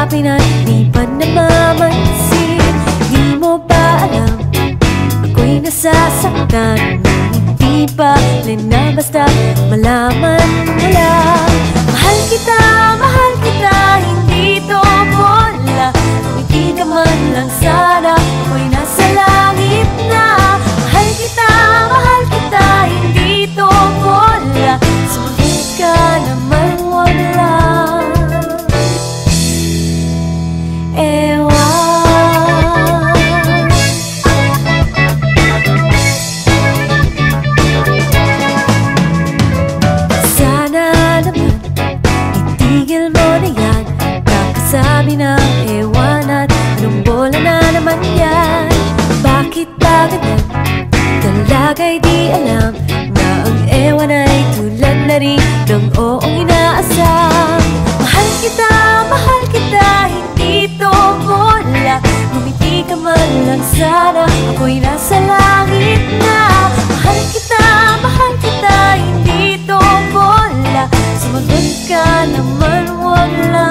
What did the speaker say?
kausapin at di pa namamansin. Di mo ba alam, ako'y nasasaktan, hindi bale na basta malaman mo lang. Mahal kita, hindi to bola. Kung hindi ka man lang sana, ako'y nasa langit na. Mahal kita, hindi to bola. Sumagot ka naman wala. Itigil mo na yan, kakasabi ng ewan at anong bola na naman yan. Bakit ba ganyan? Talaga'y di alam na ang ewan ay tulad na rin ng oong inaasam. Mahal kita, hindi to bola. Ngumiti ka man lang sana, ako'y nasa langit na. Mahal kita, hindi to bola. Sumagot ka naman wala.